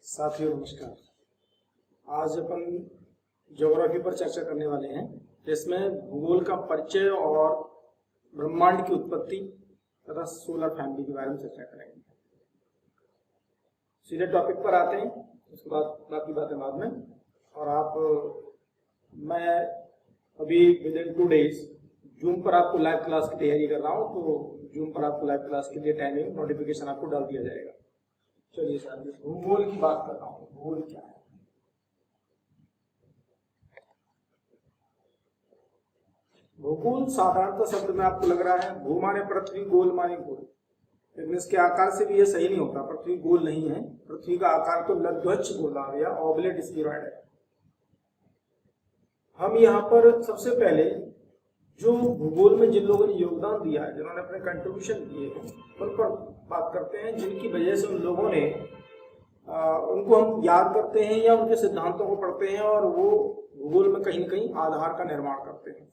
साथियों नमस्कार। आज अपन ज्योग्राफी पर चर्चा करने वाले हैं, जिसमें भूगोल का परिचय और ब्रह्मांड की उत्पत्ति तथा सोलर फैमिली के बारे में चर्चा करेंगे। सीधे टॉपिक पर आते हैं, उसके बाद बाकी बातें बाद में। और मैं अभी विद इन 2 डेज जूम पर आपको लाइव क्लास की तैयारी कर रहा हूँ, तो जूम पर आपको लाइव क्लास के लिए टाइमिंग नोटिफिकेशन आपको डाल दिया जाएगा। चलिए सर, भूगोल की बात कर रहा हूँ। भूगोल क्या है? भूगोल साधारणतः शब्द में आपको लग रहा है भू माने पृथ्वी, गोल माने गोल, लेकिन इसके आकार से भी ये सही नहीं होता। पृथ्वी गोल नहीं है, पृथ्वी का आकार तो लघ्वच्छ गोलार्ध या ऑबलेट स्फीरॉइड है। हम यहाँ पर सबसे पहले जो भूगोल में जिन लोगों ने योगदान दिया है, जिन्होंने अपने कंट्रीब्यूशन दिए हैं, उन पर बात करते हैं, जिनकी वजह से उन लोगों ने उनको हम याद करते हैं या उनके सिद्धांतों को पढ़ते हैं और वो भूगोल में कहीं न कहीं आधार का निर्माण करते हैं।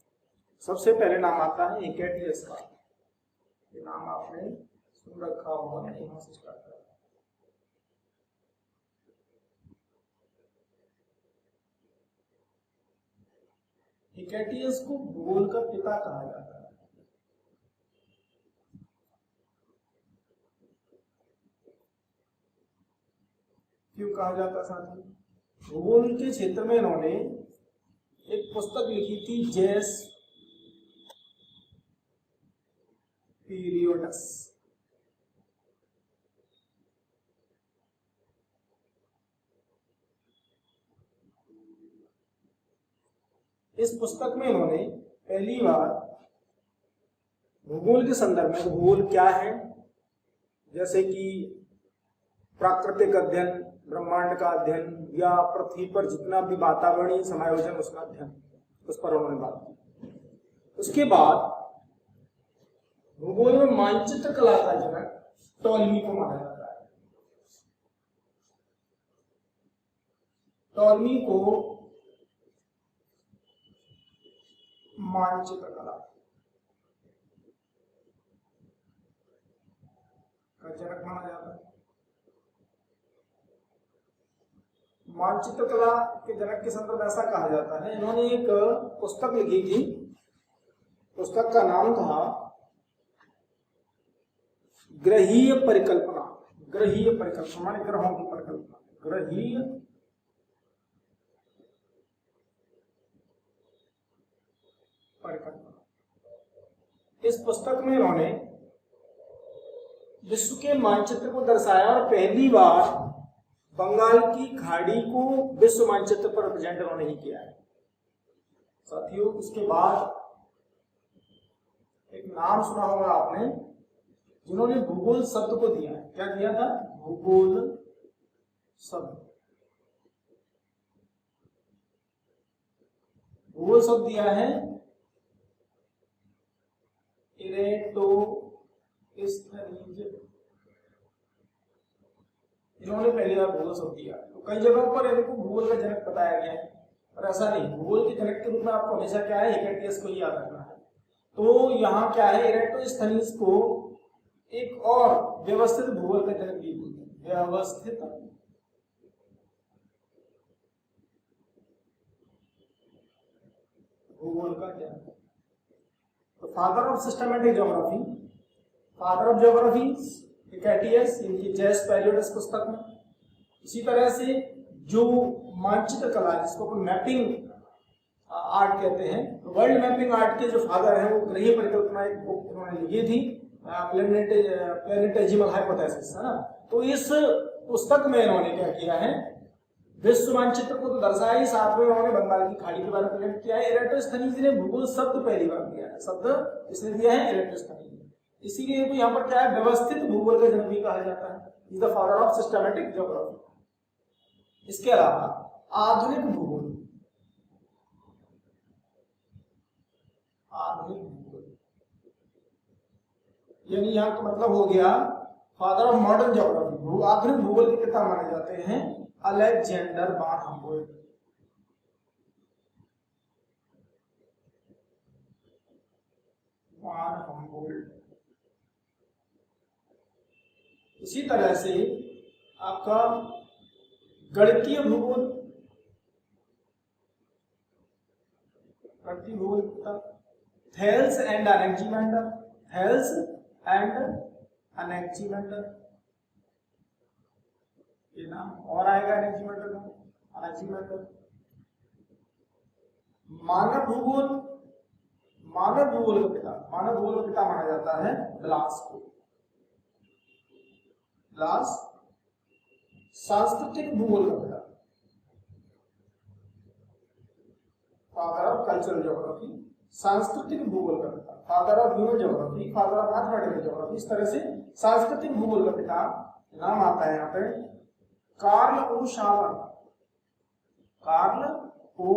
सबसे पहले नाम आता है हिकेटियस का। ये नाम आपने सुन रखा होगा, यहाँ से स्टार्ट करते हैं। हिकेटियस को भूगोल का पिता कहा जाता है। क्यों कहा जाता साथी? भूगोल के क्षेत्र में इन्होंने एक पुस्तक लिखी थी, जेस पीरियोडस। इस पुस्तक में इन्होंने पहली बार भूगोल के संदर्भ में भूगोल क्या है, जैसे कि प्राकृतिक अध्ययन, ब्रह्मांड का अध्ययन या पृथ्वी पर जितना भी वातावरणीय समायोजन उसका अध्ययन, उस पर उन्होंने बात की। उसके बाद भूगोल में मानचित्र कला का जनक टॉलमी को माना जाता है। टॉलमी को मानचित्र कला का जनक माना जाता है। मानचित्र कला के जनक के संदर्भ में ऐसा कहा जाता है, इन्होंने एक पुस्तक लिखी थी। पुस्तक का नाम था ग्रहीय परिकल्पना। ग्रहीय परिकल्पना माने ग्रहों की परिकल्पना। ग्रहीय परिकल्पना। इस पुस्तक में इन्होंने विश्व के मानचित्र को दर्शाया और पहली बार बंगाल की खाड़ी को विश्व मानचित्र पर रिप्रेजेंट उन्होंने ही किया है। साथियों, उसके बाद एक नाम सुना होगा आपने, जिन्होंने भूगोल शब्द को दिया है। क्या दिया था? भूगोल शब्द। भूगोल शब्द दिया है इरेटोस्थनीज। इन्होंने पहली बार भूगोल शब्द दिया। तो कई जगहों पर इनको भूगोल का जनक बताया गया है, पर ऐसा नहीं। भूगोल के जनक के रूप में आपको हमेशा क्या है, हिकेटियस को ही याद रखना है। तो यहाँ क्या है, इरेटोस्थनीज को एक और व्यवस्थित भूगोल का जनक भी बोलते हैं। व्यवस्थित भूगोल का जनक। तो father of systematic geography, father of geography Hecataeus, इनकी जेस पीरियोडस पुस्तक में। इसी तरह से जो मानचित्र कला, जिसको अपन मैपिंग आर्ट कहते हैं, वर्ल्ड मैपिंग आर्ट के जो फादर हैं, वो ग्रहीय परिकल्पना एक बुक उन्होंने लिखी थी, प्लेनेटेजिमल हाइपोथेसिस, है ना। तो इस पुस्तक में इन्होंने क्या किया है, विश्व मानचित्र को तो दर्शाया ही, साथ में उन्होंने बंगाल की खाड़ी के बारे में प्रेजेंट किया है। इरेटोस्थनीज ने भूगोल शब्द पहली बार दिया है। शब्द इसने दिया है इरेटोस्थनीज। इसीलिए तो यहाँ पर क्या है, व्यवस्थित भूगोल का जनक भी कहा जाता है। Is the father of systematic geography. इसके अलावा आधुनिक भूगोल, आधुनिक भूगोल यानी यहाँ का मतलब हो गया फादर ऑफ मॉडर्न ज्योग्राफी। आधुनिक भूगोल के पिता माने जाते हैं अलेक्जेंडर वान हम्बोल्ट। वान हम्बोल्ट। इसी तरह से आपका गणितीय भूगोल, गणितीय भूगोल पिता थेल्स एंड अनेक्जिमेंडर, थेल्स एंड अनेक्जिमेंडर, ये नाम और आएगा अनेक्जिमेंडर का, अनेक्जिमेंडर। मानव भूगोल, मानव भूगोल का पिता, मानव भूगोल का पिता माना जाता है ब्लास को, ब्लास। सांस्कृतिक भूगोल का पिता, फादर ऑफ कल्चरल ज्योग्राफी, सांस्कृतिक भूगोल का पिता, father of human geography, father of mathematical geography. इस तरह से सांस्कृतिक भूगोल का पिता नाम आता है यहाँ पे कार्ल ओ शावर, कार्ल ओ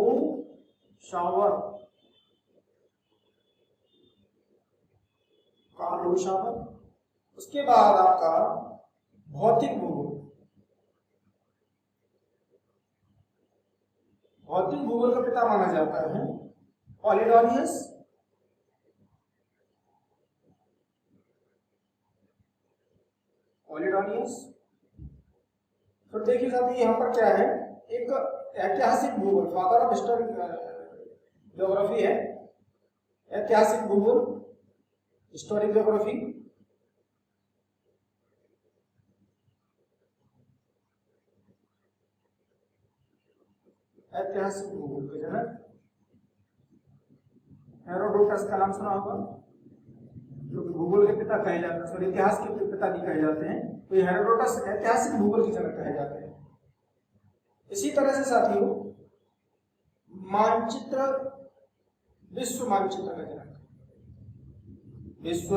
शावर, कार्ल ओ शावर। उसके बाद आपका भौतिक भूगोल, भौतिक भूगोल का पिता माना जाता है पॉलिडोनियस, पॉलिडोनियस। फिर देखिए साथी यहाँ पर क्या है, एक ऐतिहासिक भूगोल, फादर ऑफ हिस्टोरिक ज्योग्राफी है, ऐतिहासिक भूगोल, हिस्टोरिक ज्योग्राफी। ऐतिहासिक भूगोल के जनक हेरोडोटस का नाम सुना होगा, जो भूगोल के पिता कहे जाते हैं, सॉरी इतिहास के पिता नहीं कहे जाते हैं, तो ये हेरोडोटस ऐतिहासिक भूगोल के जनक कहे जाते हैं। इसी तरह से साथियों मानचित्र, विश्व मानचित्र का जनक, विश्व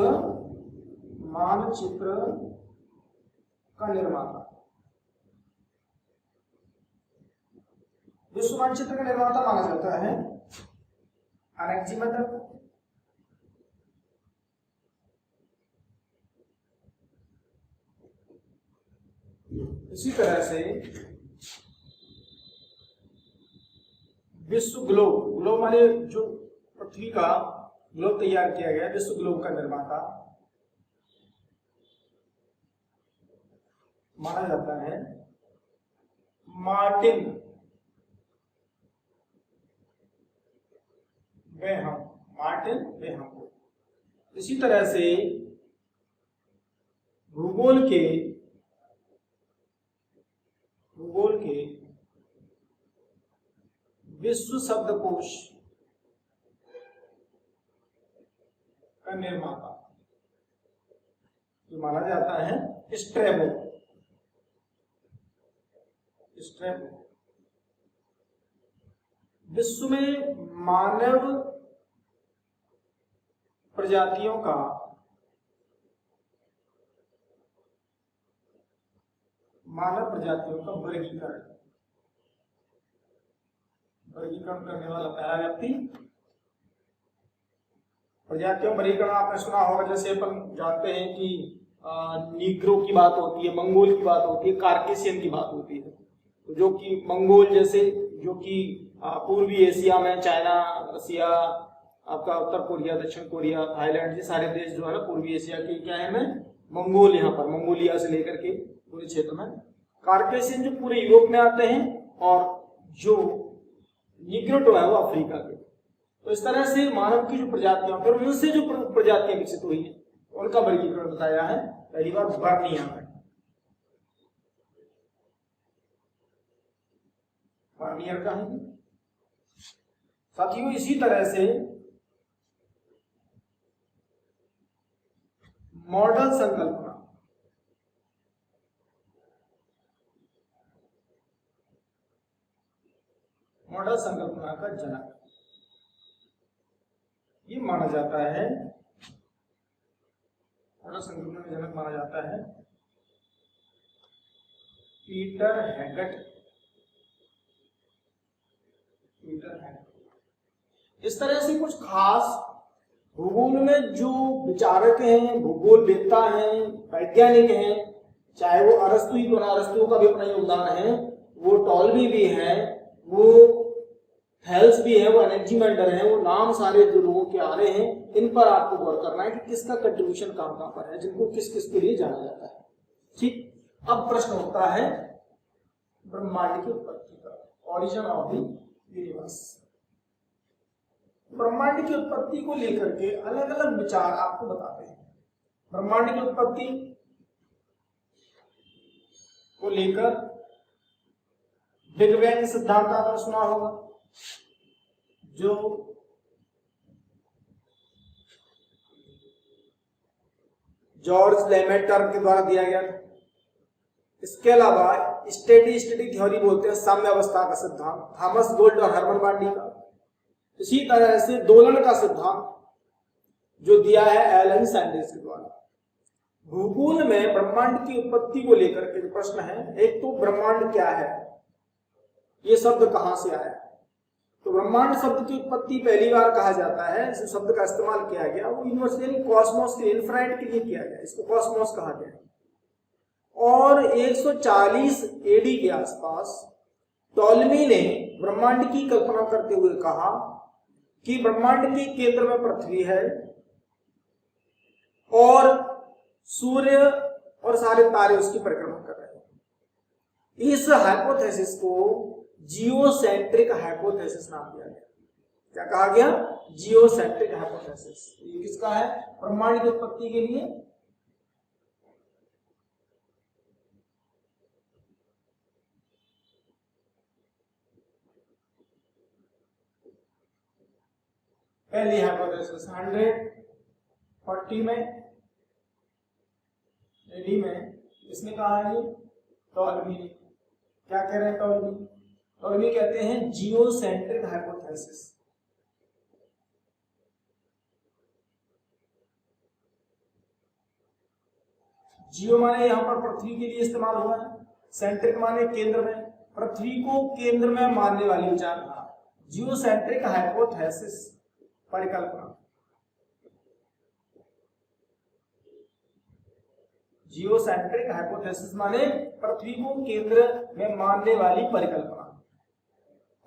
मानचित्र का निर्माता, विश्व मानचित्र का निर्माता माना जाता है अनेक्जिमेंडर। इसी तरह से विश्व ग्लोब, ग्लोब माने जो पृथ्वी का ग्लोब तैयार किया गया, विश्व ग्लोब का निर्माता माना जाता है मार्टिन बेहम, मार्टिन बेहम को। इसी तरह से भूगोल के विश्व शब्दकोश का निर्माता जो माना जाता है स्ट्रैबो, स्ट्रैबो। विश्व में मानव प्रजातियों का वर्गीकरण, वर्गीकरण करने वाला पहला व्यक्ति। प्रजातियों वर्गीकरण आपने सुना होगा, जैसे अपन जानते हैं कि नीग्रो की बात होती है, मंगोल की बात होती है, कार्केशियन की बात होती है। तो जो कि मंगोल जैसे जो कि पूर्वी एशिया में चाइना, रसिया, आपका उत्तर कोरिया, दक्षिण कोरिया, थाईलैंड, ये सारे देश जो है ना पूर्वी एशिया के क्या है में मंगोल, यहाँ पर मंगोलिया से लेकर के पूरे क्षेत्र में। कार्केशियन जो पूरे यूरोप में आते हैं और जो निग्रो है वो अफ्रीका के। तो इस तरह से मानव की जो प्रजातियां, फिर उनसे जो प्रजातियां विकसित हुई है उनका वर्गीकरण बताया है पहली बार बर्निया में, बर्नियर का है साथियों। इसी तरह से मॉडल संकल्पना, मॉडल संकल्पना का जनक ये माना जाता है, मॉडल संकल्पना का जनक माना जाता है पीटर हैगट, पीटर हैगट। इस तरह से कुछ खास भूगोल में जो विचारक हैं, भूगोल वेत्ता हैं, वैज्ञानिक हैं, चाहे वो अरस्तु ही क्यों ना, अरस्तु का भी अपना योगदान है, वो टॉलमी भी है, वो थेल्स भी है, वो एनेक्जिमेंडर है, वो नाम सारे जो लोगों के आ रहे हैं, इन पर आपको गौर करना है कि किसका कंट्रीब्यूशन कहां पर है, जिनको किस किस के लिए जाना जाता है। ठीक। अब प्रश्न होता है ब्रह्मांड की उत्पत्ति का, ओरिजिन ऑफ द यूनिवर्स। ब्रह्मांड की उत्पत्ति को लेकर के अलग अलग विचार आपको बताते हैं। ब्रह्मांड की उत्पत्ति को लेकर बिग बैंग सिद्धांत आपने सुना होगा, जो जॉर्ज लेमेटर के द्वारा दिया गया था। इसके अलावा स्टेडी थ्योरी बोलते हैं, साम्य अवस्था का सिद्धांत, थॉमस गोल्ड और हर्मन बार्डी का। इसी तरह से दोलन का सिद्धांत जो दिया है एलन सैंडर्स के द्वारा। भूगोल में ब्रह्मांड की उत्पत्ति को लेकर के जो प्रश्न है, एक तो ब्रह्मांड क्या है, ये शब्द कहां से आया। तो ब्रह्मांड शब्द की उत्पत्ति पहली बार कहा जाता है, इस शब्द का इस्तेमाल किया गया वो यूनिवर्सल कॉस्मोस के इन्फिनाइट के लिए किया गया, इसको कॉस्मोस कहा गया। और 140 एडी के आसपास टॉलमी ने ब्रह्मांड की कल्पना करते हुए कहा कि ब्रह्मांड के केंद्र में पृथ्वी है और सूर्य और सारे तारे उसकी परिक्रमा कर रहे हैं। इस हाइपोथेसिस को जियोसेंट्रिक हाइपोथेसिस नाम दिया गया। क्या कहा गया? Geocentric hypothesis. ये किसका है? ब्रह्मांड की उत्पत्ति के लिए पहली हाइपोथेसिस 140 में एडी में इसने कहा है, ये टॉलमी। क्या कह रहे हैं टॉलमी? टॉलमी कहते हैं जियोसेंट्रिक हाइपोथेसिस। जियो माने यहां पर पृथ्वी के लिए इस्तेमाल हुआ है, सेंट्रिक माने केंद्र में, पृथ्वी को केंद्र में मानने वाली विचारधारा, जियोसेंट्रिक हाइपोथेसिस परिकल्पना। जियोसेंट्रिक हाइपोथेसिस माने पृथ्वी को केंद्र में मानने वाली परिकल्पना।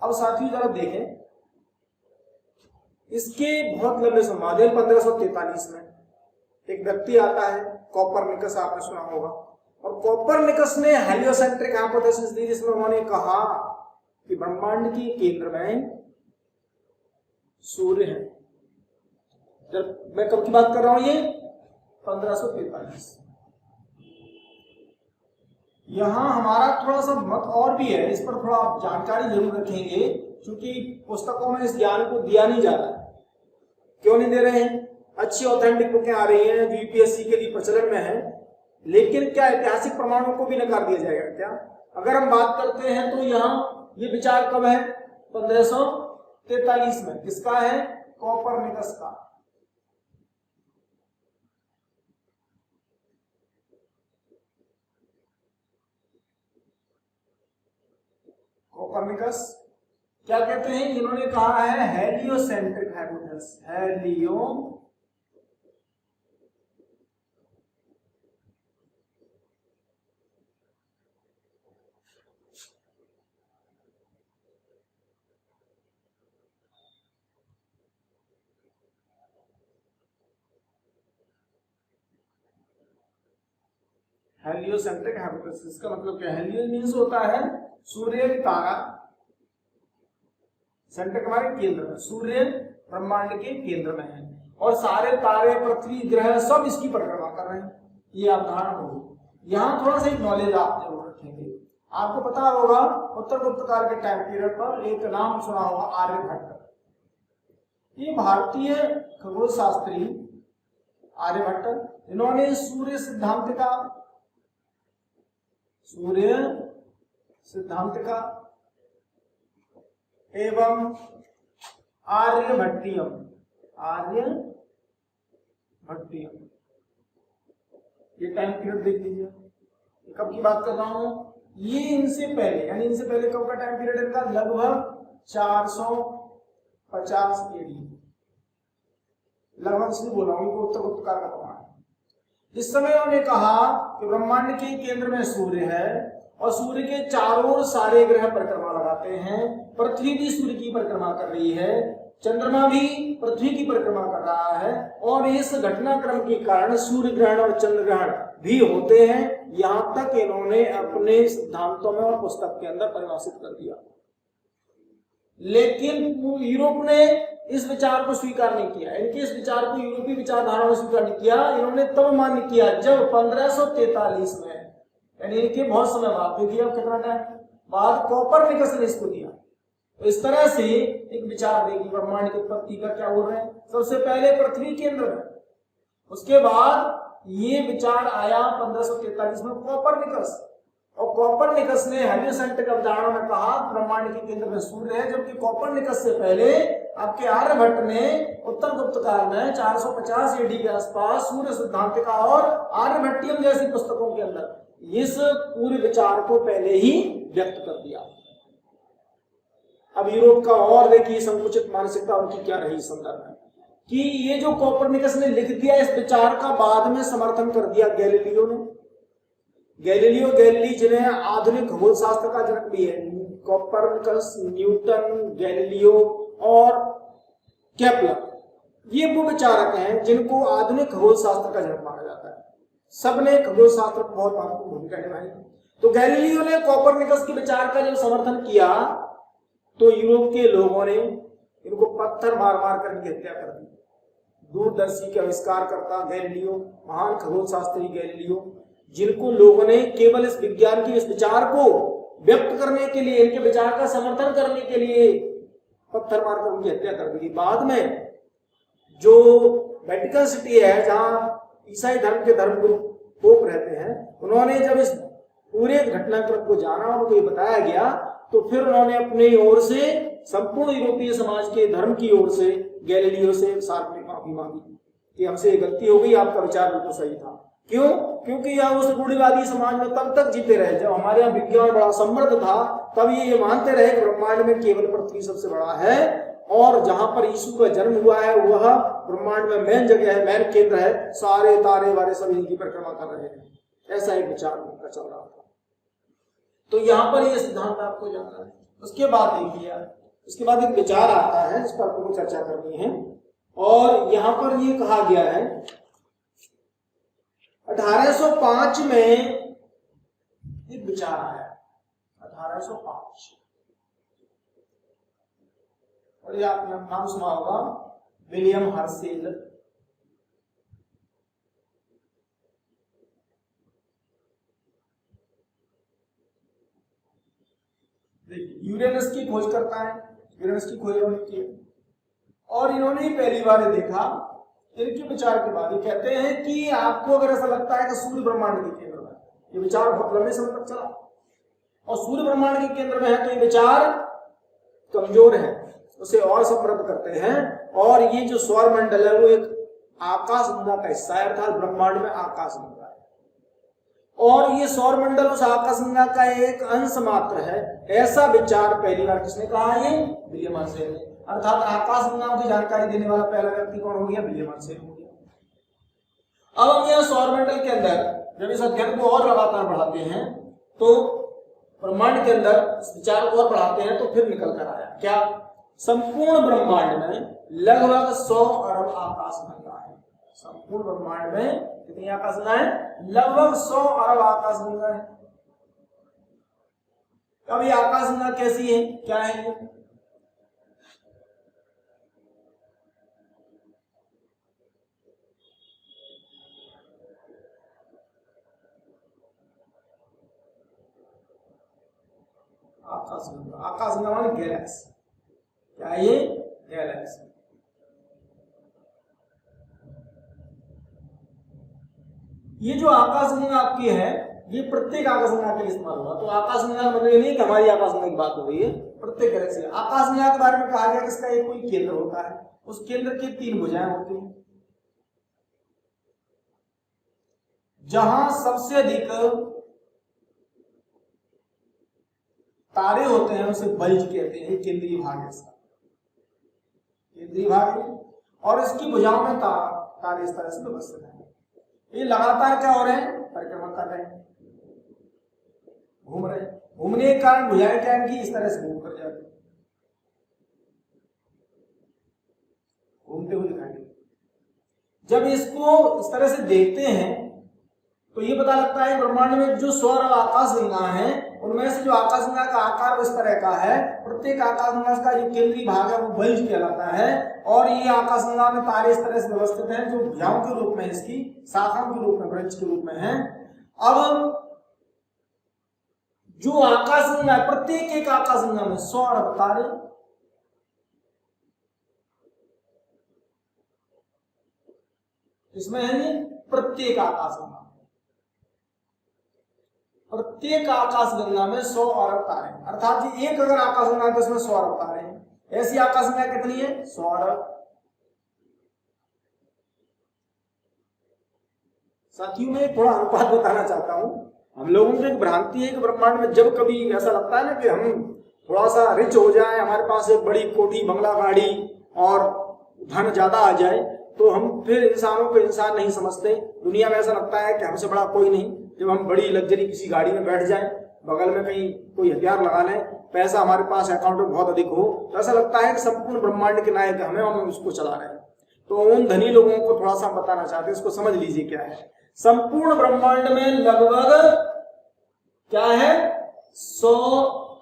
अब साथियों जरा देखें, इसके बहुत लंबे समय 1543 में एक व्यक्ति आता है, कोपरनिकस, आपने सुना होगा। और कोपरनिकस ने हेलियोसेंट्रिक हाइपोथेसिस दी, जिसमें उन्होंने कहा कि ब्रह्मांड के केंद्र में सूर्य है। जब मैं कब की बात कर रहा हूं, ये 1543। यहां हमारा थोड़ा सा मत और भी है, इस पर थोड़ा आप जानकारी जरूर रखेंगे, क्योंकि पुस्तकों में इस ज्ञान को दिया नहीं जा रहा है। क्यों नहीं दे रहे हैं? अच्छी ऑथेंटिक बुकें आ रही हैं, यूपीएससी के लिए प्रचलन में है, लेकिन क्या ऐतिहासिक प्रमाणों को भी नकार दिया जाएगा क्या? अगर हम बात करते हैं तो यहाँ ये विचार कब है? 1543 में। किसका है? कोपरनिकस का। कोपरनिकस क्या कहते हैं? इन्होंने कहा है हेलियोसेंट्रिक हाइपोथेसिस। हेलियोसेंट्रिक हाइपोथेसिस का मतलब क्या है? हेलियो मींस होता है सूर्य तारा, सेंट्रिक हमारे केंद्र में, सूर्य ब्रह्मांड के केंद्र में है और सारे तारे, पृथ्वी, ग्रह सब इसकी परिक्रमा कर रहे हैं। ये अवधारणा होगी। यहाँ थोड़ा सा एक नॉलेज आप जरूर रखेंगे। आपको पता होगा उत्तर गुप्त काल के टाइम पीरियड पर एक नाम सुना होगा, आर्यभट्ट। ये भारतीय खगोल शास्त्री आर्यभट्ट, इन्होंने सूर्य सिद्धांतिका एवं आर्यभट्टियम ये टाइम पीरियड देख लीजिए। कब की बात कर रहा हूं? ये इनसे पहले, यानी इनसे पहले कब का टाइम पीरियड इनका? लगभग 450 एडी, लगभग इसलिए बोल रहा हूं, उत्तर गुप्त काल का प्रमाण। इस समय उन्होंने कहा कि ब्रह्मांड के केंद्र में सूर्य है और सूर्य के चारों ओर सारे ग्रह परिक्रमा लगाते हैं। पृथ्वी भी सूर्य की परिक्रमा कर रही है, चंद्रमा भी पृथ्वी की परिक्रमा कर रहा है और इस घटनाक्रम के कारण सूर्य ग्रहण और चंद्र ग्रहण भी होते हैं। यहां तक इन्होंने अपने सिद्धांतों में और पुस्तक के अंदर परिभाषित कर दिया, लेकिन यूरोप ने इस विचार को स्वीकार नहीं किया। इनके इस विचार को यूरोपीय विचारधारा ने स्वीकार नहीं किया। इन्होंने तब मान्य किया जब 1543 में, यानी इनके बहुत समय बाद, देखिए अब कितना टाइम बाद, कोपरनिकस ने इसको दिया। तो इस तरह से एक विचार देखिए ब्रह्मांड की उत्पत्ति का क्या बोल रहे हैं। सबसे पहले पृथ्वी केंद्र में, उसके बाद ये विचार आया 1543 में कोपरनिकस, और कोपरनिकस ने हेलियोसेंट्रिक अवधारणा में कहा ब्रह्मांड के केंद्र में सूर्य है, जबकि कोपरनिकस से पहले आपके आर्यभट्ट ने उत्तर गुप्त काल में 450 एडी के आसपास सूर्य सिद्धांतिका और आर्यभट्टियम जैसी पुस्तकों के अंदर इस पूरे विचार को पहले ही व्यक्त कर दिया। अब यूरोप का और देखिए संकुचित मानसिकता उनकी क्या रही संदर्भ में, कि ये जो कोपरनिकस ने लिख दिया इस विचार का बाद में समर्थन कर दिया गैलीलियो ने। गैलीलियो गैलीली जिन्हें आधुनिक खगोल शास्त्र का जनक भी है, कोपरनिकस, न्यूटन, गैलीलियो और केपलर, ये वो विचारक हैं जिनको आधुनिक खगोल शास्त्र का जनक माना जाता है। सबने खगोल शास्त्र को बहुत महत्वपूर्ण भूमिका निभाई। तो गैलीलियो ने कोपरनिकस के विचार का जब समर्थन किया तो यूरोप के लोगों ने इनको पत्थर मार मार कर इनकी हत्या कर दी। दूरदर्शी के आविष्कार करता गैलीलियो, महान खगोल शास्त्री गैलीलियो, जिनको लोगों ने केवल इस विज्ञान के इस विचार को व्यक्त करने के लिए, इनके विचार का समर्थन करने के लिए पत्थर मारकर उनकी हत्या कर दी। बाद में जो वेटिकन सिटी है जहां ईसाई धर्म के धर्मगुरु पोप रहते हैं, उन्होंने जब इस पूरे घटनाक्रम को जाना, उनको ये बताया गया, तो फिर उन्होंने अपनी ओर से संपूर्ण यूरोपीय समाज के धर्म की ओर से गैलीलियो से सार्वजनिक माफी मांगी कि हमसे ये गलती हो गई, आपका विचार बिल्कुल सही था। क्यों? क्योंकि यह उस रूढ़िवादी समाज में तब तक जीते रहे जब हमारे यहाँ विज्ञान बड़ा समृद्ध था, तब ये मानते रहे कि ब्रह्मांड में केवल पृथ्वी सबसे बड़ा है, और जहां पर यीशु का जन्म हुआ है वह ब्रह्मांड में मेन जगह है, मेन केंद्र है, सारे तारे वारे सब इनकी परिक्रमा कर रहे हैं। ऐसा एक विचार उनका चल रहा था। तो यहाँ पर ये सिद्धांत आपको जानना है। उसके बाद देखिए, उसके बाद एक विचार आता है जिस पर आपको चर्चा करनी है, और यहाँ पर ये कहा गया है 1805 में एक विचार आया, 1805, और ये आपने नाम सुना होगा, विलियम हर्शेल। यूरेनस की खोज करता है, यूरेनस की खोज इन्होंने की, और इन्होंने ही पहली बार देखा। इनके विचार के बाद ये कहते हैं कि आपको अगर ऐसा लगता है कि सूर्य ब्रह्मांड के केंद्र में, ये विचार बहुत लंबे समय तक चला, और सूर्य ब्रह्मांड के केंद्र में है, तो ये विचार कमजोर है, उसे और समृद्ध करते हैं। और ये जो सौर मंडल है वो एक आकाश गंगा का हिस्सा है, अर्थात ब्रह्मांड में आकाश गंगा है, और ये सौर मंडल उस आकाश गंगा का एक अंश मात्र है। ऐसा विचार पहली बार किसने कहा? ये विलियम हर्शेल ने। अर्थात आकाश गंगा की जानकारी देने वाला पहला व्यक्ति कौन हो गया? विलियम हर्शेल हो गया। अब हम यह सौर मंडल के अंदर जब इस अध्ययन को और लगातार बढ़ाते हैं, तो ब्रह्मांड के अंदर इस विचार को और बढ़ाते हैं, तो फिर निकल कर आया क्या? संपूर्ण ब्रह्मांड में लगभग 100 अरब आकाश गंगा है। संपूर्ण ब्रह्मांड में कितनी आकाश गंगा है? लगभग 100 अरब आकाश गंगा है। अब ये आकाश गंगा कैसी है, क्या है ये? आकाश गंगा माने गैलेक्सी। क्या है ये? गैलेक्सी। ये जो आकाश गंगा आपकी है, ये प्रत्येक आकाश गंगा के लिए इस्तेमाल होगा। तो आकाश गंगा मतलब ये नहीं कि हमारी आकाश गंगा की बात हो रही है, प्रत्येक गैलेक्सी। आकाश गंगा के बारे में कहा गया कि इसका एक कोई केंद्र होता है, उस केंद्र की 3 भुजाएं होती हैं, जहां सबसे अधिक तारे होते हैं उसे बल्ज कहते हैं। केंद्रीय भाग है इसका, केंद्रीय भाग है, और इसकी भुजाओं में तारे इस तरह से व्यवस्थित हैं। ये लगातार क्या हो रहे हैं? परिक्रमा कर रहे हैं, घूम रहे हैं। घूमने के कारण भुजाएं क्या इनकी इस तरह से घूम कर जाती, घूमते हुए दिखाई देती। जब इसको इस तरह से देखते हैं तो ये पता लगता है ब्रह्मांड में जो सौर और आकाशगंगा है, उनमें से जो आकाशगंगा का आकार इस तरह का है, प्रत्येक आकाशगंगा का जो केंद्रीय भाग है वो बल्ज कहलाता है। और ये आकाशगंगा में तारे इस तरह से व्यवस्थित हैं जो भुजाओं के रूप में, इसकी शाखाओं के रूप में, वृक्ष के रूप में है। अब जो आकाशगंगा, प्रत्येक एक आकाशगंगा में 100 अरब तारे, इसमें है ये प्रत्येक आकाशगंगा, प्रत्येक आकाशगंगा में 100 अरब तारे, अर्थात कि एक अगर आकाशगंगा है तो इसमें 100 अरब तारे हैं। ऐसी आकाशगंगा कितनी है? 100 अरब। साथियों में थोड़ा अनुपात बताना चाहता हूं। हम लोगों को एक भ्रांति है कि ब्रह्मांड में जब कभी ऐसा लगता है ना कि हम थोड़ा सा रिच हो जाए, हमारे पास एक बड़ी कोठी, बंगला, गाड़ी और धन ज्यादा आ जाए, तो हम फिर इंसानों को इंसान नहीं समझते। दुनिया में ऐसा लगता है कि हमसे बड़ा कोई नहीं। जब हम बड़ी लग्जरी किसी गाड़ी में बैठ जाएं, बगल में कहीं कोई हथियार लगा लें, पैसा हमारे पास अकाउंट में बहुत अधिक हो, तो ऐसा लगता है कि संपूर्ण ब्रह्मांड के नायक हमें, हम उसको चला रहे हैं। तो उन धनी लोगों को थोड़ा सा बताना चाहते हैं, इसको समझ लीजिए क्या है। संपूर्ण ब्रह्मांड में लगभग क्या है? 100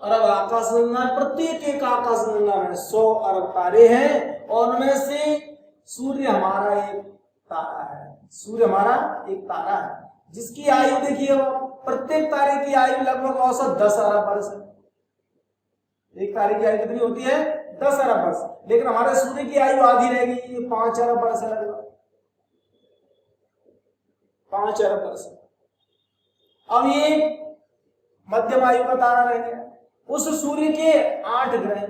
अरब आकाशगंगा, प्रत्येक एक आकाशगंगा में 100 अरब तारे हैं और उनमें से सूर्य हमारा एक तारा है। सूर्य हमारा एक तारा है जिसकी आयु देखिए, प्रत्येक तारे की आयु लगभग औसत 10 अरब वर्ष है। एक तारे की आयु कितनी होती है? 10 अरब वर्ष। लेकिन हमारे सूर्य की आयु आधी रह गई, ये 5 अरब वर्ष है, लगभग 5 अरब वर्ष। अब ये मध्यम आयु का तारा रह गया। उस सूर्य के 8 ग्रह,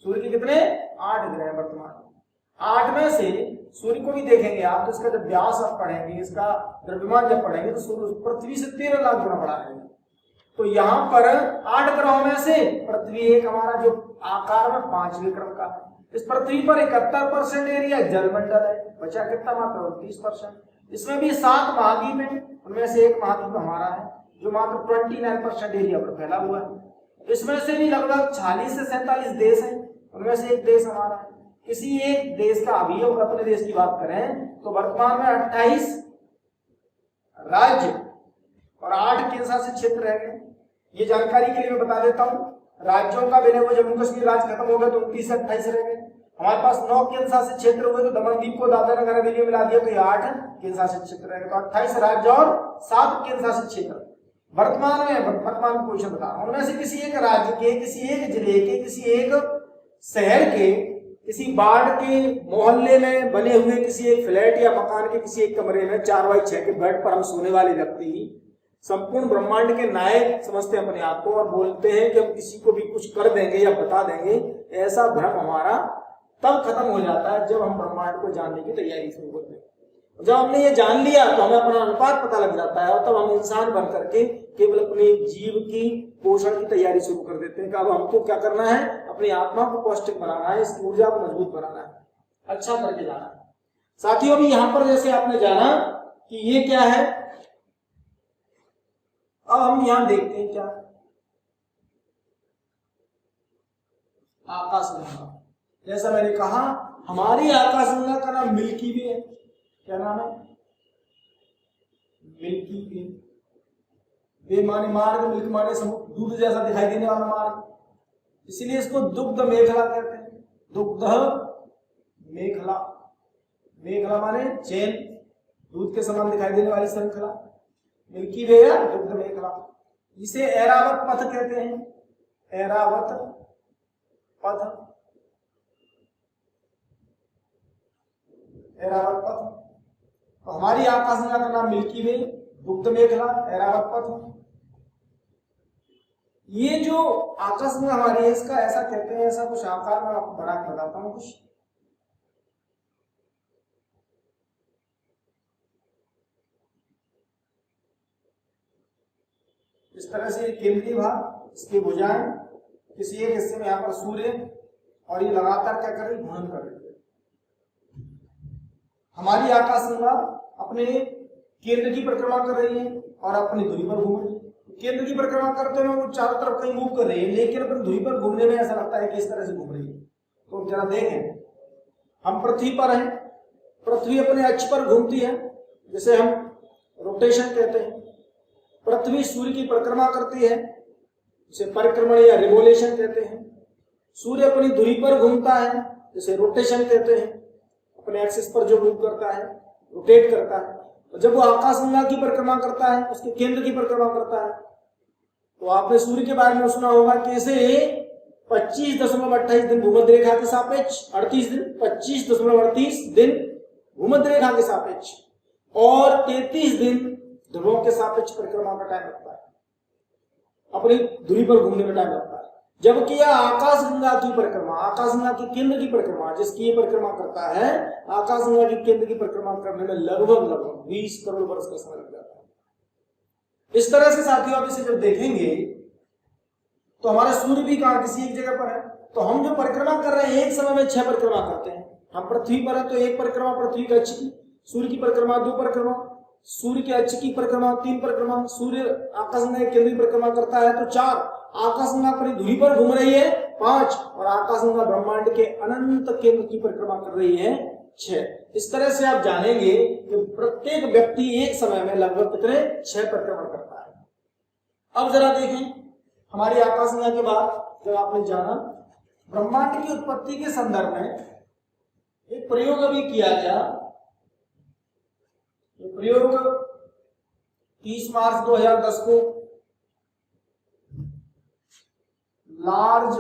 सूर्य के कितने? 8 ग्रह वर्तमान। 8 में से सूर्य को भी देखेंगे आप तो इसका जब व्यास आप पढ़ेंगे, इसका द्रव्यमान जब पढ़ेंगे, तो सूर्य पृथ्वी से 13 लाख गुना बड़ा है। तो यहाँ पर 8 ग्रहों में से पृथ्वी एक हमारा जो आकार में 5वें क्रम का है। इस पृथ्वी पर 71% एरिया जलमंडल है, बचा कितना? मात्र 29%। इसमें भी 7 महाद्वीप हैं, उनमें से एक महाद्वीप हमारा है जो मात्र 29% एरिया पर फैला हुआ है। इसमें से भी लगभग 46 से 47 देश हैं, उनमें से एक देश हमारा है। किसी एक देश का अवयव, अपने देश की बात करें तो वर्तमान में 28 राज्य और 8 केंद्र शासित क्षेत्र रह गए। ये जानकारी के लिए मैं बता देता हूँ, राज्यों का बिना वो जम्मू कश्मीर राज्य खत्म हो गया तो 29 से 28 रह गए। हमारे पास 9 केंद्र शासित क्षेत्र हुए तो दमन दीप को दादरा नगर हवेली मिला दिया तो ये 8 केंद्र शासित क्षेत्र रह गए। तो 28 राज्य और 7 केंद्र शासित क्षेत्र वर्तमान में पोजीशन बता रहा हूं। उनमें से किसी एक राज्य के, किसी एक जिले के, किसी एक शहर के, किसी वार्ड के मोहल्ले में बने हुए किसी एक फ्लैट या मकान के किसी एक कमरे में 4x6 के बेड पर हम सोने वाले व्यक्ति संपूर्ण ब्रह्मांड के नायक समझते हैं अपने आप को और बोलते हैं कि हम किसी को भी कुछ कर देंगे या बता देंगे। ऐसा भ्रम हमारा तब खत्म हो जाता है जब हम ब्रह्मांड को जानने की तैयारी शुरू करते हैं। जब हमने ये जान लिया तो हमें अपना अनुपात पता लग जाता है और तब हम इंसान बन करके केवल अपने जीव की पोषण की तैयारी शुरू कर देते हैं कि अब हमको क्या करना है? अपनी आत्मा को पौष्टिक बनाना है, इसकी ऊर्जा को मजबूत बनाना है, अच्छा करके जाना है। साथियों भी यहाँ पर जैसे आपने जाना कि ये क्या है, अब हम यहां देखते हैं क्या? आकाशगंगा। जैसा मैंने कहा हमारी आकाशगंगा का नाम मिल्की वे है। क्या नाम है? मिल्की वे। वे माने मार्ग, मिल्क माने समुद्र, दूध जैसा दिखाई देने वाला मार्ग, इसीलिए इसको दुग्ध मेखला कहते हैं। दुग्ध मेखला, मेखला माने चेन, दूध के समान दिखाई देने वाली श्रृंखला, मिल्की वे या दुग्ध मेखला। इसे ऐरावत पथ कहते हैं, ऐरावत पथ, ऐरावत पथ। तो हमारी आकाशगंगा का नाम मिल्की वे, दुग्ध मेखला, ऐरावत पथ। ये जो आकाशगंगा हमारी है इसका ऐसा कहते हैं, ऐसा कुछ आकार में आपको बना के बताता हूं कुछ। इस तरह से केंद्रीय भाग, इसकी भुजाएं, किसी एक हिस्से में यहाँ पर सूर्य, और ये लगातार क्या कर रही? घूर्णन कर रही है। हमारी आकाशगंगा अपने केंद्र की परिक्रमा कर रही है और अपनी धुरी पर घूम रही है। केंद्र की परिक्रमा करते हुए वो चारों तरफ कहीं मूव कर रही है, लेकिन अपनी धुरी पर घूमने में ऐसा लगता है कि इस तरह से घूम रही है। तो जरा देखें, हम पृथ्वी पर हैं, पृथ्वी अपने अक्ष पर घूमती है, जैसे हम रोटेशन कहते हैं। पृथ्वी सूर्य की परिक्रमा करती है, जिसे परिक्रमण या रिवोल्यूशन कहते हैं। सूर्य अपनी धुरी पर घूमता है, जिसे रोटेशन कहते हैं। अपने एक्सिस पर जो मूव करता है, रोटेट करता है। और जब वो आकाशगंगा की परिक्रमा करता है, उसके केंद्र की परिक्रमा करता है, तो आपने सूर्य के बारे में सुना होगा कि इसे 25.28 दिन भूमध्य रेखा के सापेक्ष, 25.38 दिन भूमध्य रेखा के सापेक्ष और 33 दिन ध्रुवों के सापेक्ष परिक्रमा का टाइम लगता है, अपनी धुरी पर घूमने में टाइम लगता है। जबकि यह आकाशगंगा की परिक्रमा, आकाशगंगा के केंद्र की परिक्रमा, जिसकी ये परिक्रमा करता है, आकाशगंगा के केंद्र की परिक्रमा करने में लगभग 20 करोड़ वर्ष का समय लग जाता है। इस तरह से साथियों आप इसे जब देखेंगे तो हमारा सूर्य भी कहां, किसी एक जगह पर है। तो हम जो परिक्रमा कर रहे हैं, एक समय में 6 परिक्रमा करते हैं। हम पृथ्वी पर है तो एक परिक्रमा पृथ्वी के अक्ष की, सूर्य की परिक्रमा 2 परिक्रमा, सूर्य के अक्ष की परिक्रमा 3 परिक्रमा, सूर्य आकाशगंगा के केंद्र की परिक्रमा करता है तो 4, आकाशगंगा अपनी धुरी पर घूम रही है 5, और आकाशगंगा ब्रह्मांड के अनंत केंद्र की परिक्रमा कर रही है 6। इस तरह से आप जानेंगे कि प्रत्येक व्यक्ति एक समय में लगभग कितने 6 परिक्रमण करता है। अब जरा देखें, हमारी आकाशगंगा के बाद जब आपने जाना ब्रह्मांड की उत्पत्ति के संदर्भ में एक प्रयोग अभी किया गया। ये प्रयोग 30 मार्च 2010 को लार्ज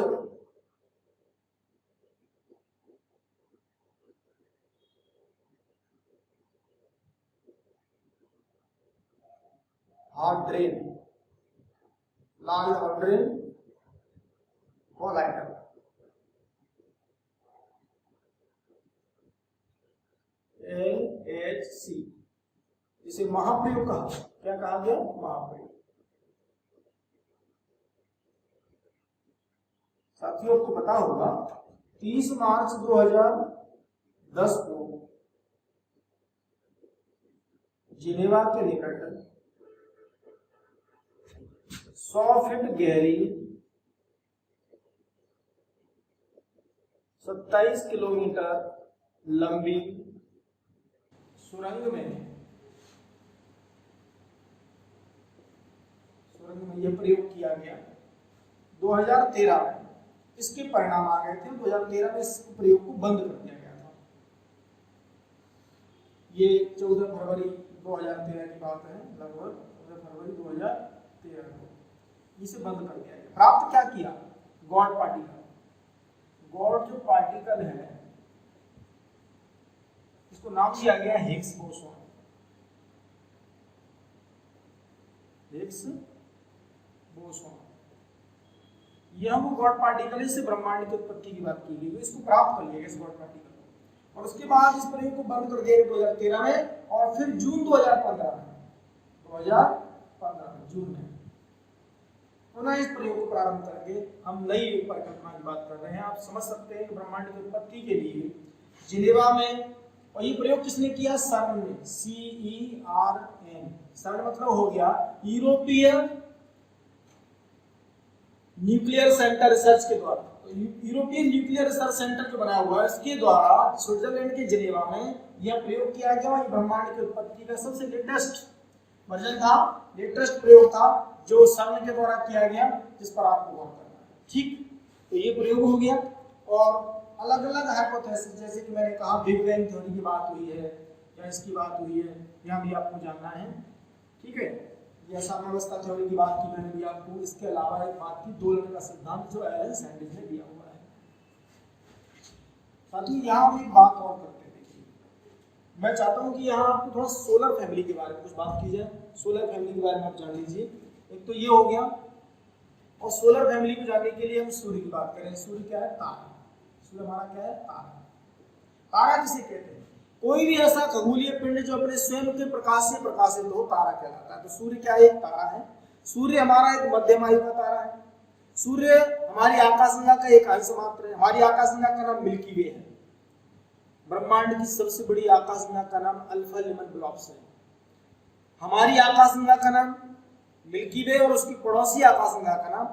हाड्रेन कोलाइडर LHC, इसे महाप्रयोग कहा। क्या कहा गया? महाप्रयोग। साथियों आपको पता होगा 30 मार्च 2010 को जिनेवा के निकट 100 फीट गहरी 27 किलोमीटर लंबी सुरंग में यह प्रयोग किया गया 2013 में। इसके परिणाम आ गए थे। 2013 में इस प्रयोग को बंद कर दिया गया था। ये 14 फरवरी 2013 की बात है, लगभग 14 फरवरी 2013 को इसे बंद कर दिया गया। प्राप्त क्या किया? God particle. गॉड जो पार्टिकल है इसको नाम दिया गया हिग्स बोसॉन। हिग्स बोसॉन यह वो गॉड पार्टिकल, इससे ब्रह्मांड की उत्पत्ति की बात की गई। इसको प्राप्त कर लिया इस गॉड पार्टिकल को, और उसके बाद इस प्रयोग को बंद कर दिया 2013 में, और फिर जून 2015 में जून में पुनः इस प्रयोग को प्रारंभ करके हम नई परिकल्पना की बात कर रहे हैं। आप समझ सकते हैं कि ब्रह्मांड की उत्पत्ति के लिए जिनेवा में, और ये प्रयोग किसने किया? सर्न ने, CERN। सर्न मतलब हो गया यूरोपियन न्यूक्लियर सेंटर रिसर्च के द्वारा। तो यूरोपियन न्यूक्लियर रिसर्च सेंटर जो बनाया हुआ है इसके द्वारा स्विट्जरलैंड के जिनेवा में यह प्रयोग किया गया। ये ब्रह्मांड की उत्पत्ति का सबसे लेटेस्ट वर्जन था, लेटेस्ट प्रयोग था जो सर्न के द्वारा किया गया, जिस पर आपको गौर करना है। ठीक, तो ये प्रयोग हो गया। और अलग अलग हाइपोथेसिस, जैसे कि मैंने कहा बिग बैंग थ्योरी की बात हुई है या इसकी बात हुई है, यहाँ भी आपको जानना है। ठीक है, या साम्यावस्था थ्योरी की बात की मैंने भी आपको। इसके अलावा एक बात की दोलन का सिद्धांत जो एलन सैंडविच ने दिया हुआ है। साथ ही यहाँ हम एक बात और करते हैं। देखिए, मैं चाहता हूँ कि यहाँ आपको थोड़ा सोलर फैमिली के बारे में कुछ बात की जाए। सोलर फैमिली के बारे में आप जान लीजिए। एक तो ये हो गया, और सोलर फैमिली को जानने के लिए हम सूर्य की बात करें। सूर्य क्या है? तारा। सूर्य हमारा क्या है? तारा। तारा किसे कहते हैं? कोई भी ऐसा खगोलीय पिंड जो अपने स्वयं के प्रकाश से प्रकाशित हो, तारा कहलाता है। तो सूर्य क्या एक तारा है। सूर्य हमारा एक मध्यम आयु का तारा है। सूर्य हमारी आकाशगंगा का एक अंश मात्र है। हमारी आकाशगंगा का नाम मिल्की वे है। ब्रह्मांड की सबसे बड़ी आकाशगंगा का नाम अल्फा लिमन ब्लॉब्स है। हमारी आकाशगंगा का नाम मिल्की वे, और उसकी पड़ोसी आकाशगंगा का नाम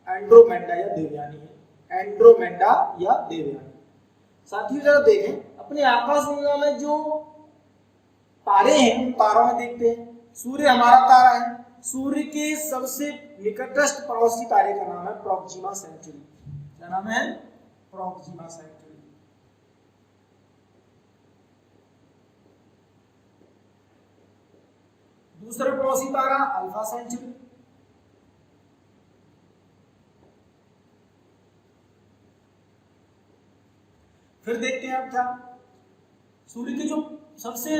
एंड्रोमेडा या देवयानी है। एंड्रोमेडा या देवयानी। साथियों जरा देखें, अपने आकाशगंगा में जो तारे हैं उन तारों में देखते हैं सूर्य हमारा तारा है। सूर्य के सबसे निकटस्थ पड़ोसी तारे का नाम है प्रोक्सिमा सेंचुरी। क्या नाम है? Proxima Centauri. दूसरा पड़ोसी तारा अल्फा सेंचुरी। फिर देखते हैं आप क्या, सूर्य के जो सबसे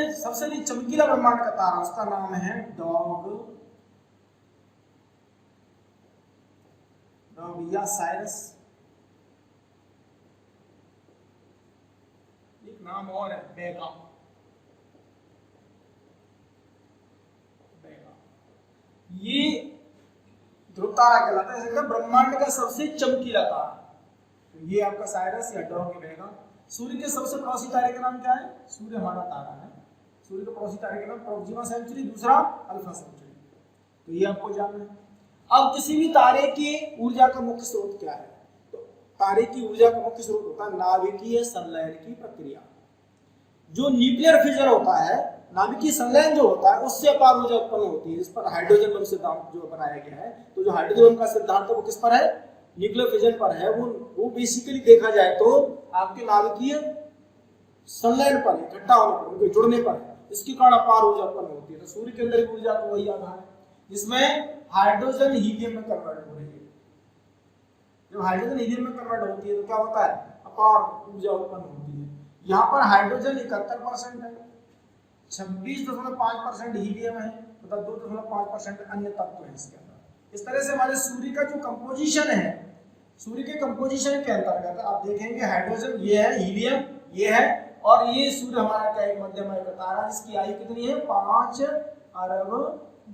अधिक चमकीला ब्रह्मांड का तारा, उसका नाम है डॉग या साइरस। एक नाम और है बेगा। ये ध्रुव तारा कहलाता है, इसका ब्रह्मांड का सबसे चमकीला तारा। तो ये आपका साइरस या डॉग या बेगा। सूर्य के सबसे पड़ोसी तारे का नाम क्या है? सूर्य हमारा तारा है। सूर्य के पड़ोसी तारे का नाम प्रोक्सिमा सेंचुरी, दूसरा अल्फा सेंचुरी। तो ये आपको जानना है। अब किसी भी तारे की ऊर्जा का मुख्य स्रोत क्या है? तो तारे की ऊर्जा का मुख्य स्रोत होता है नाभिकीय संलयन की प्रक्रिया। जो न्यूक्लियर फिजन होता है, नाभिकीय संलयन जो होता है, उससे अपार ऊर्जा उत्पन्न होती है। इस पर हाइड्रोजन बम सिद्धांत जो बनाया गया है, तो जो हाइड्रोजन बम का सिद्धांत है वो किस पर है? न्यूक्लियर फिजन पर है। वो बेसिकली देखा जाए तो आपके नाभिकीय संलयन पर, इकट्ठा होने पर, उनके जुड़ने पर है, इसके कारण अपार ऊर्जा उत्पन्न होती है। तो सूर्य के अंदर ऊर्जा तो वही आधार है जिसमें हाइड्रोजन हीलियम में कन्वर्ट हो रही है। जब हाइड्रोजन हीलियम में कन्वर्ट होती है तो क्या होता है? अपार ऊर्जा उत्पन्न होती है। यहाँ पर हाइड्रोजन 71% है, 26.5% हीलियम है, तथा 2.5% अन्य तत्व है इसके अंदर। इस तरह से हमारे सूर्य का जो कंपोजिशन है, सूर्य के कंपोजिशन के अंतर्गत आप देखेंगे हाइड्रोजन ये है, हीलियम ये है, और ये सूर्य हमारा क्या एक मध्यम आयु का तारा, जिसकी आयु कितनी है? 5 अरब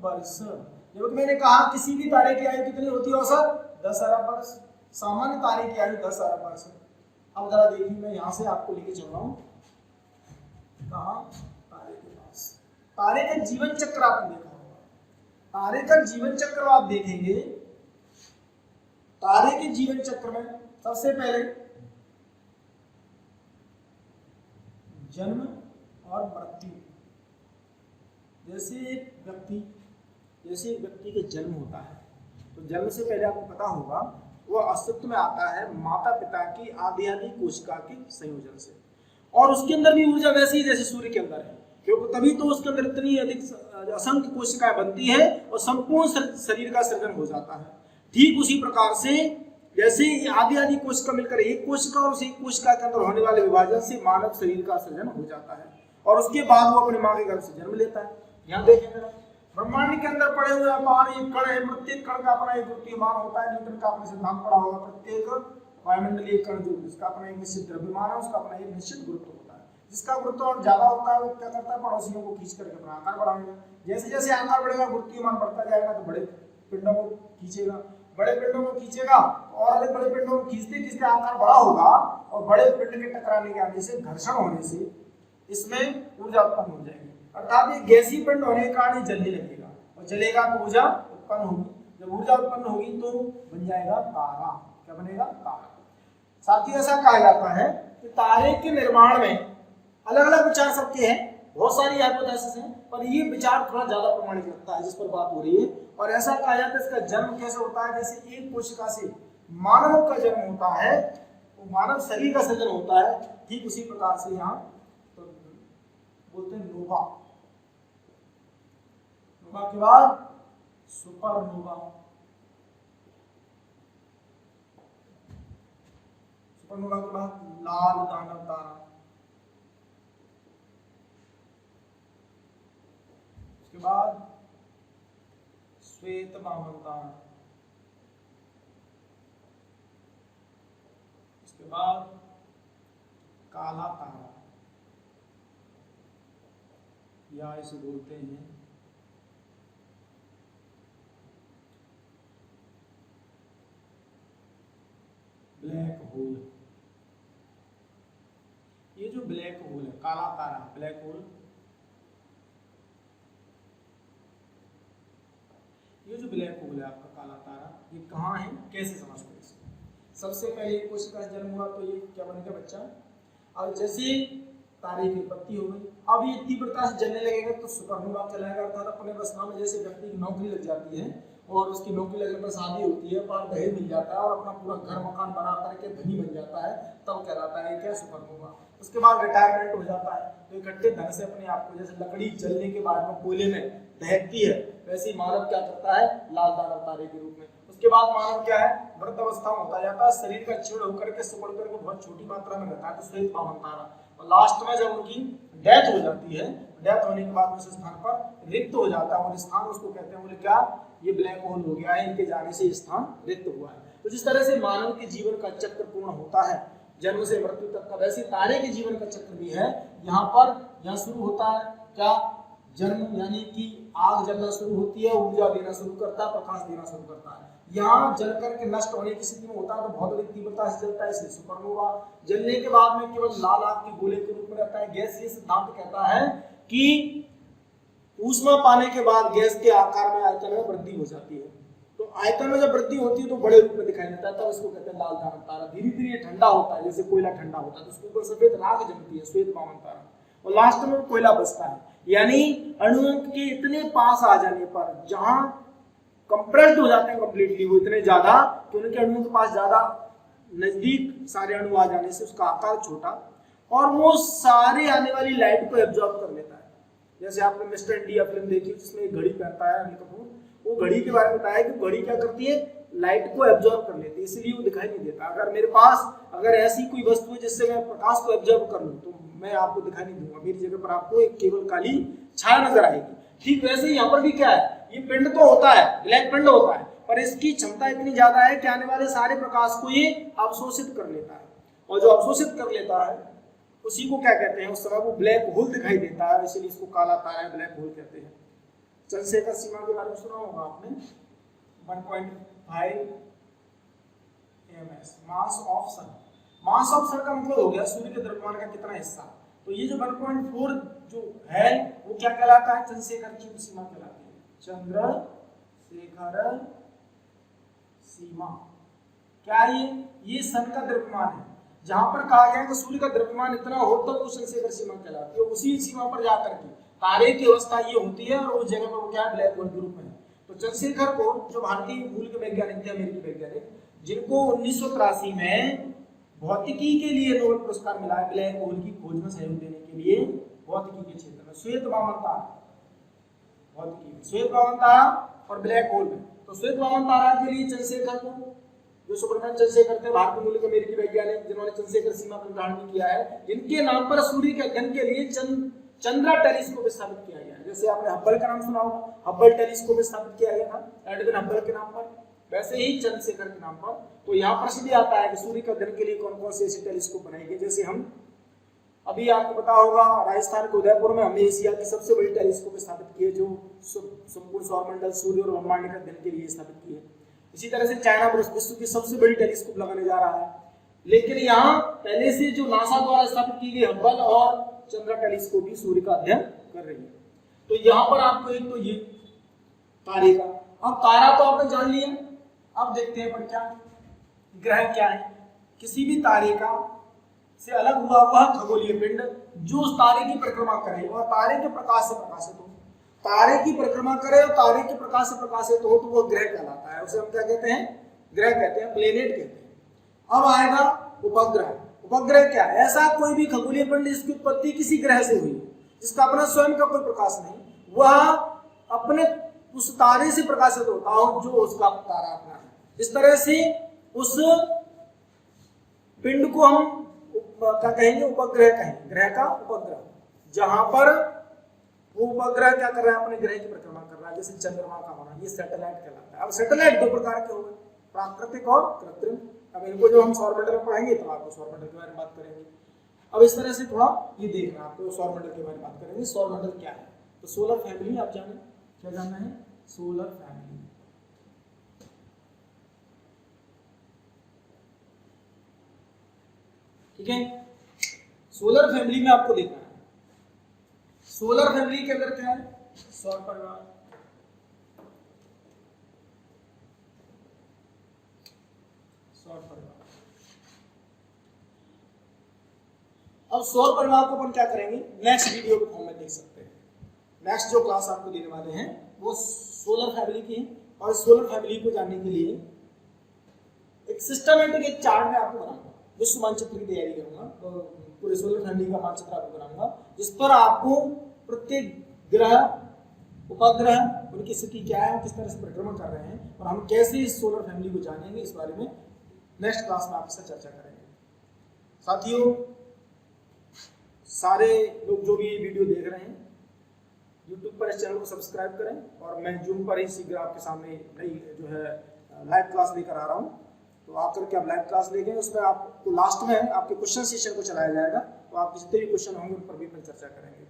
वर्ष। जबकि मैंने कहा किसी भी तारे की आयु कितनी होती है औसत? 10 अरब वर्ष। सामान्य तारे की आयु 10 अरब वर्ष है। अब जरा देखिए, मैं यहां से आपको लेके चल रहा हूं कहां? तारे के पास। तारे का जीवन चक्र आपने देखा होगा। तारे का जीवन चक्र आप देखेंगे, तारे के जीवन चक्र में सबसे पहले जन्म और मृत्यु। जैसे एक व्यक्ति का जन्म होता है, तो जन्म से पहले आपको पता होगा वो अस्तित्व में आता है माता पिता की आधी कोशिका के संयोजन से, और उसके अंदर भी ऊर्जा वैसी ही जैसे सूर्य के अंदर है, क्योंकि तभी तो उसके अंदर इतनी अधिक असंख्य कोशिकाएं बनती है और संपूर्ण शरीर का सृजन हो जाता है। ठीक उसी प्रकार से जैसे आधी कोशिका मिलकर एक कोशिका, और उसी कोशिका के अंदर होने वाले विभाजन से मानव शरीर का सृजन हो जाता है, और उसके बाद वो अपनी माँ के गर्भ से जन्म लेता है। यहाँ देखें ब्रह्मांड के अंदर पड़े हुए अपार ये कण है, प्रत्येक कण का अपना एक द्रव्यमान होता है। न्यूटन का आपने सिद्धांत पढ़ा होगा, प्रत्येक वायुमंडलीय कण जो जिसका अपना एक निश्चित द्रव्यमान है, उसका अपना एक निश्चित गुरुत्व होता है। जिसका गुरुत्व और ज्यादा होता है वो क्या करता है? पड़ोसियों को खींच करके अपना आकार बढ़ाएगा। जैसे जैसे आकार बढ़ेगा, गुरुत्वमान बढ़ता जाएगा, तो बड़े पिंडों को खींचेगा, बड़े पिंडों को खींचेगा, और अधिक बड़े पिंडों को खींचते खींचते आकार बड़ा होगा, और बड़े पिंड के टकराने के आने से, घर्षण होने से इसमें ऊर्जा उत्पन्न हो जाएगी। अर्थात ये गैसीय पिंड होने के कारण जलने लगेगा, और जलेगा तो ऊर्जा उत्पन्न होगी। जब ऊर्जा उत्पन्न होगी तो बन जाएगा तारा। क्या बनेगा? तारा। साथ ही ऐसा कहा जाता है कि तारे के निर्माण में अलग अलग विचार सबके हैं, बहुत सारी हाइपोथेसिस हैं, पर ये विचार थोड़ा ज्यादा प्रमाणित लगता है जिस पर बात हो रही है। और ऐसा कहा जाता है इसका जन्म कैसे होता है? जैसे एक कोशिका से मानव का जन्म होता है, तो मानव शरीर का सृजन होता है, ठीक उसी प्रकार से यहाँ तो बोलते हैं नोवा। नोवा के बाद सुपरनोवा। सुपरनोवा के बाद लाल दानव तारा, उसके बाद श्वेत वामन तारा, उसके बाद काला तारा, या इसे बोलते हैं ब्लैक होल। ये जो ब्लैक होल है, काला तारा, ब्लैक होल, ये जो ब्लैक होल है आपका काला तारा, ये कहाँ है, कैसे समझते हैं इसको? सबसे पहले कोशिका का जन्म हुआ तो ये क्या बनेगा? बच्चा। और जैसे तारे की उत्पत्ति हो गई। अब ये तीव्रता से जलने लगेगा तो सुपरनोवा कहलाएगा। अर्थात अपने बसना में जैसे व्यक्ति की नौकरी लग जाती है और उसकी नौकरी लगने पर शादी होती है, पर दहेज मिल जाता है और अपना पूरा घर मकान बना करके धनी बन जाता है, तब कहलाता है क्या, सुपरनोवा। उसके बाद रिटायरमेंट हो जाता है तो इकट्ठे धन से अपने आप को, जैसे लकड़ी जलने के बाद में कोयले में दहकती है, वैसे ही मानव क्या करता है, लाल दानव तारे के रूप में। उसके बाद मानव क्या है, वृद्ध अवस्था में होता जाता है, शरीर का क्षीण होकर के सिकुड़ करके बहुत छोटी मात्रा में रहता है, तो श्वेत वामन तारा। और लास्ट में जब उनकी डेथ हो जाती है, डेथ होने के बाद उस स्थान पर रिक्त हो जाता है, और स्थान उसको कहते हैं, बोले क्या, ये ब्लैक होल हो गया है, इनके जाने से स्थान रिक्त हुआ है। तो जिस तरह से मानव के जीवन का चक्र पूर्ण होता है जन्म से मृत्यु तक का, वैसे तारे के जीवन का चक्र भी है। यहाँ पर यहाँ शुरू होता है क्या, जन्म, यानी कि आग जलना शुरू होती है, ऊर्जा देना शुरू करता है, प्रकाश देना शुरू करता है। यहाँ जल करके नष्ट होने की स्थिति में होता है तो बहुत अधिक तीव्रता से जलता है, इसलिए सुपरनोवा। जलने के बाद में केवल लाल आग के गोले के रूप में रहता है। गैसीय सिद्धांत कहता है कि ऊष्मा पाने के बाद गैस के आकार में, आयतन में वृद्धि हो जाती है। तो आयतन में जब वृद्धि होती है तो बड़े रूप में दिखाई देता है, तब इसको कहते हैं लाल दानव तारा। धीरे धीरे ठंडा होता है, जैसे कोयला ठंडा होता है तो उसके ऊपर सफेद राख जमती है, श्वेत वामन तारा, और लास्ट में कोयला बचता है। यानी अणुओं के इतने पास आ जाने पर, जहां कंप्रेस्ड हो जाते हैं कंप्लीटली, वो इतने ज्यादा कि उनके अणुओं के पास ज्यादा नजदीक सारे अणु आ जाने से उसका आकार छोटा, और वो सारे आने वाली लाइट को एब्जॉर्ब कर लेता है। जैसे आपने मिस्टर इंडिया फिल्म देखी जिसमें एक घड़ी पहनता है अनिल कपूर, वो घड़ी के बारे में बताया कि घड़ी क्या करती है, लाइट को एब्जॉर्ब कर लेती है, इसलिए वो दिखाई नहीं देता। अगर मेरे पास अगर ऐसी कोई वस्तु है जिससे मैं प्रकाश को एब्जॉर्ब कर लूं तो मैं आपको दिखाई नहीं दूंगा, मेरी जगह पर आपको एक केवल काली छाया नजर आएगी। ठीक वैसे ही यहाँ पर भी क्या है, ये पिंड तो होता है, ब्लैक पिंड होता है, पर इसकी क्षमता इतनी ज्यादा है कि आने वाले सारे प्रकाश को ये अवशोषित कर लेता है, और जो अवशोषित कर लेता है उसी को क्या कहते हैं, उस समय वो ब्लैक होल दिखाई देता है, इसलिए इसको काला तारा ब्लैक होल कहते हैं। चंद्रशेखर सीमा के बारे में सुना होगा आपने, 1.5 ms mass of sun. Mass of sun का मतलब हो गया सूर्य के द्रव्यमान का कितना हिस्सा। तो ये जो 1.4 जो है वो क्या कहलाता है, चंद्रशेखर की सीमा कहलाती है, चंद्रशेखर सीमा। क्या ये सन का द्रव्यमान है, जहां पर कहा गया है कि सूर्य का द्रव्यमान इतना हो तो वो चंद्रशेखर सीमा कहलाती है। उसी सीमा पर जाकर के तारे की अवस्था ये होती है, और उस जगह पर वो क्या है, ब्लैक होल के रूप में है। तो चंद्रशेखर को, जो भारतीय मूल के वैज्ञानिक थे, अमेरिकी वैज्ञानिक, जिनको 1983 में भौतिकी के लिए नोबेल पुरस्कार मिला है, ब्लैक होल की खोज में सहयोग देने के लिए भौतिकी के क्षेत्र में, श्वेत वामन तारा, भौतिकी में श्वेत वामन तारा और ब्लैक होल में। तो श्वेत वामन तारा के लिए चंद्रशेखर को, जो सुब्रमण्यम चंद्रशेखर थे, भारतीय मूल के अमेरिकी वैज्ञानिक, जिन्होंने चंद्रशेखर सीमा का निर्धारण भी किया है, इनके नाम पर सूर्य के अध्ययन के लिए चंद्रा टेलीस्कोप स्थापित किया गया है। जैसे आपने हब्बल का नाम सुना होगा, हब्बल टेलीस्कोप स्थापित किया गया था एडविन हब्बल के नाम पर, वैसे ही चंद्रशेखर के नाम पर। तो यहाँ प्रश्न भी आता है कि सूर्य के अध्ययन के लिए कौन कौन से ऐसे टेलीस्कोप बनाए गए। जैसे हम अभी आपको पता होगा, राजस्थान के उदयपुर में हमने एशिया की सबसे बड़ी टेलीस्कोप स्थापित की है, जो संपूर्ण सौरमंडल, सूर्य और ब्रह्मांड के अध्ययन के लिए स्थापित की है। इसी तरह से चाइना विश्व की सबसे बड़ी टेलीस्कोप लगाने जा रहा है। लेकिन यहाँ पहले से जो नासा द्वारा स्थापित की गई हब्बल और चंद्रा टेलीस्कोप ही सूर्य का अध्ययन कर रही है। तो यहाँ पर आपको एक तो ये तारे का, अब तारा तो आपने जान लिया, अब देखते हैं पर क्या ग्रह क्या है। किसी भी तारे का से अलग हुआ वह खगोलीय पिंड जो उस तारे की परिक्रमा करे और तारे के प्रकाश से प्रकाशित हो, तारे की परिक्रमा करे और तारे के प्रकाश से प्रकाशित हो, तो वह ग्रह कहलाता है। उसे हम क्या कहते हैं, ग्रह कहते हैं, प्लेनेट कहते हैं। अब आएगा उपग्रह। उपग्रह क्या है, ऐसा कोई भी खगोलीय पिंड जिसकी उत्पत्ति किसी ग्रह से हुई, जिसका अपना स्वयं का कोई प्रकाश नहीं, वह अपने उस तारे से प्रकाशित होता हो जो उसका तारा अपना है। इस तरह से उस पिंड को हम क्या कहेंगे, उपग्रह कहेंगे, ग्रह का उपग्रह, जहां पर वो उपग्रह क्या कर रहा है, अपने ग्रह की परिक्रमा कर रहा है, जैसे चंद्रमा का होना, ये सैटेलाइट कहलाता है। अब सैटेलाइट दो प्रकार के हो गए, प्राकृतिक और कृत्रिम। अब इनको जो हम सौरमंडल में पढ़ेंगे तो आपको सौरमंडल के बारे में बात करेंगे। अब इस तरह से थोड़ा ये देखना, आपको सौरमंडल के बारे में बात करेंगे। सौरमंडल क्या है, तो सोलर फैमिली आप जाने, क्या जानना है, सोलर फैमिली। ठीक है, सोलर फैमिली में आपको देखना है, सोलर फैमिली के अंदर क्या है, सौर परिवार, सौर परिवार। अब सौर परिवार को अपन क्या करेंगे, नेक्स्ट वीडियो के फॉर्म में देख सकते हैं। नेक्स्ट जो क्लास आपको देने वाले हैं वो सोलर फैमिली की है, और सोलर फैमिली को जानने के लिए एक सिस्टमेटिक एक चार्ट में आपको बनाऊंगा, विश्व मानचित्र की तैयारी करूंगा, तो पूरे सोलर फैमिली का मानचित्र आपको बनाऊंगा, जिस पर आपको प्रत्येक ग्रह उपग्रह उनकी स्थिति क्या है, किस तरह से परिक्रमण कर रहे हैं, और हम कैसे इस सोलर फैमिली को जानेंगे, इस बारे में नेक्स्ट क्लास में आपसे चर्चा करेंगे। साथियों, सारे लोग जो भी ये वीडियो देख रहे हैं YouTube पर इस चैनल को सब्सक्राइब करें, और मैं जूम पर ही शीघ्र आपके सामने नई जो है लाइव क्लास लेकर आ रहा हूँ, तो आकर के आप लाइव क्लास देखें। उसमें आपको लास्ट में आपके क्वेश्चन सेशन को चलाया जाएगा, तो आप जितने भी क्वेश्चन होंगे उन पर भी अपन चर्चा करेंगे।